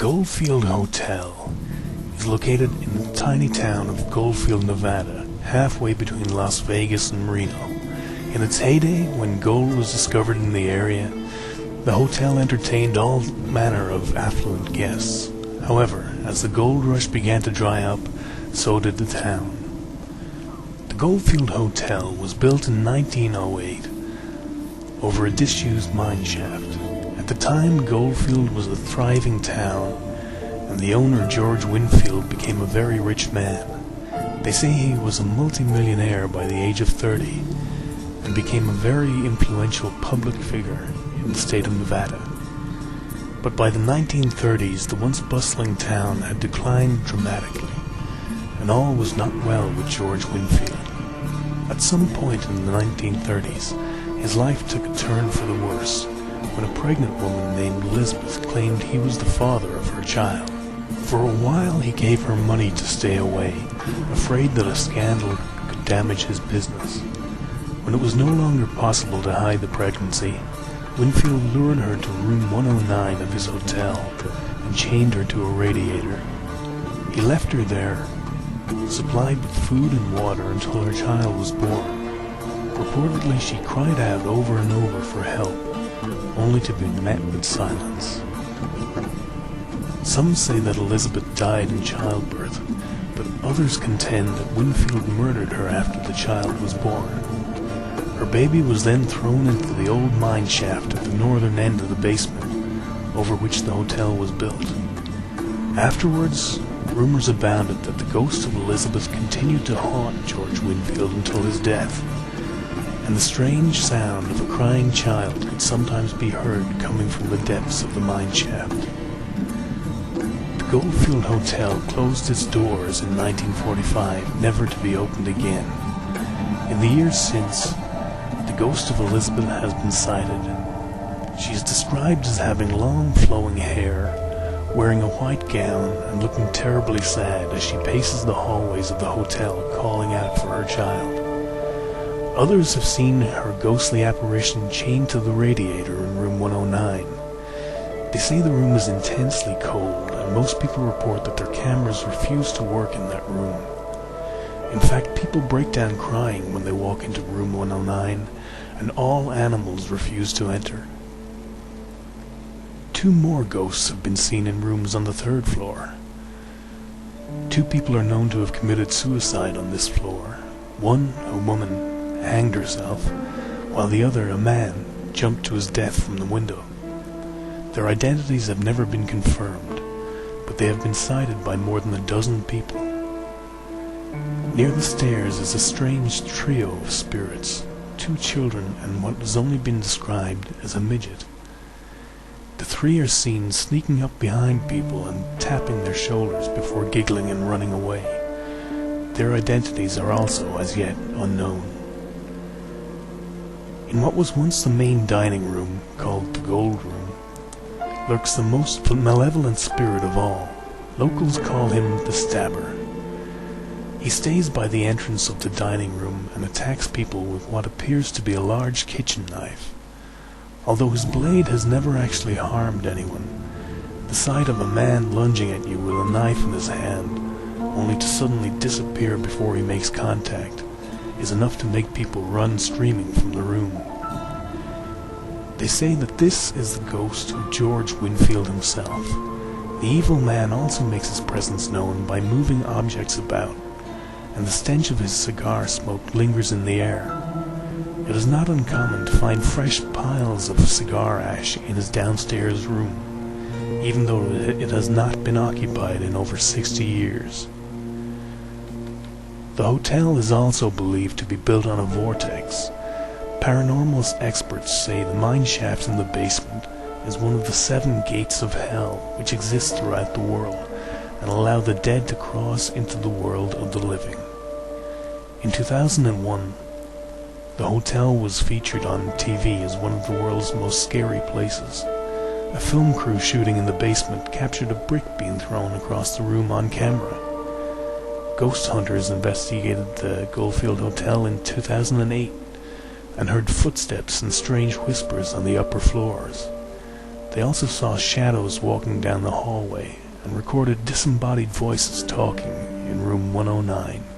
Goldfield Hotel is located in the tiny town of Goldfield, Nevada, halfway between Las Vegas and Reno. In its heyday, when gold was discovered in the area, the hotel entertained all manner of affluent guests. However, as the gold rush began to dry up, so did the town. The Goldfield Hotel was built in 1908 over a disused mine shaft. At the time, Goldfield was a thriving town, and the owner, George Winfield, became a very rich man. They say he was a multi-millionaire by the age of 30, and became a very influential public figure in the state of Nevada. But by the 1930s, the once bustling town had declined dramatically, and all was not well with George Winfield. At some point in the 1930s, his life took a turn for the worse, when a pregnant woman named Elizabeth claimed he was the father of her child. For a while he gave her money to stay away, afraid that a scandal could damage his business. When it was no longer possible to hide the pregnancy, Winfield lured her to room 109 of his hotel and chained her to a radiator. He left her there, supplied with food and water until her child was born. Reportedly, she cried out over and over for help, only to be met with silence. Some say that Elizabeth died in childbirth, but others contend that Winfield murdered her after the child was born. Her baby was then thrown into the old mine shaft at the northern end of the basement, over which the hotel was built. Afterwards, rumors abounded that the ghost of Elizabeth continued to haunt George Winfield until his death, and the strange sound of a crying child could sometimes be heard coming from the depths of the mine shaft. The Goldfield Hotel closed its doors in 1945, never to be opened again. In the years since, the ghost of Elizabeth has been sighted. She is described as having long flowing hair, wearing a white gown, and looking terribly sad as she paces the hallways of the hotel calling out for her child. Others have seen her ghostly apparition chained to the radiator in room 109. They say the room is intensely cold, and most people report that their cameras refuse to work in that room. In fact, people break down crying when they walk into room 109, and all animals refuse to enter. 2 more ghosts have been seen in rooms on the 3rd floor. 2 people are known to have committed suicide on this floor. One, a woman, hanged herself, while the other, a man, jumped to his death from the window. Their identities have never been confirmed, but they have been sighted by more than a dozen people. Near the stairs is a strange trio of spirits, 2 children and what has only been described as a midget. The 3 are seen sneaking up behind people and tapping their shoulders before giggling and running away. Their identities are also as yet unknown. In what was once the main dining room, called the Gold Room, lurks the most malevolent spirit of all. Locals call him the Stabber. He stays by the entrance of the dining room and attacks people with what appears to be a large kitchen knife. Although his blade has never actually harmed anyone, the sight of a man lunging at you with a knife in his hand, only to suddenly disappear before he makes contact, is enough to make people run screaming from the room. They say that this is the ghost of George Winfield himself. The evil man also makes his presence known by moving objects about, and the stench of his cigar smoke lingers in the air. It is not uncommon to find fresh piles of cigar ash in his downstairs room, even though it has not been occupied in over 60 years. The hotel is also believed to be built on a vortex. Paranormal experts say the mine shaft in the basement is one of the 7 gates of hell which exist throughout the world and allow the dead to cross into the world of the living. In 2001, the hotel was featured on TV as one of the world's most scary places. A film crew shooting in the basement captured a brick being thrown across the room on camera. Ghost hunters investigated the Goldfield Hotel in 2008 and heard footsteps and strange whispers on the upper floors. They also saw shadows walking down the hallway and recorded disembodied voices talking in room 109.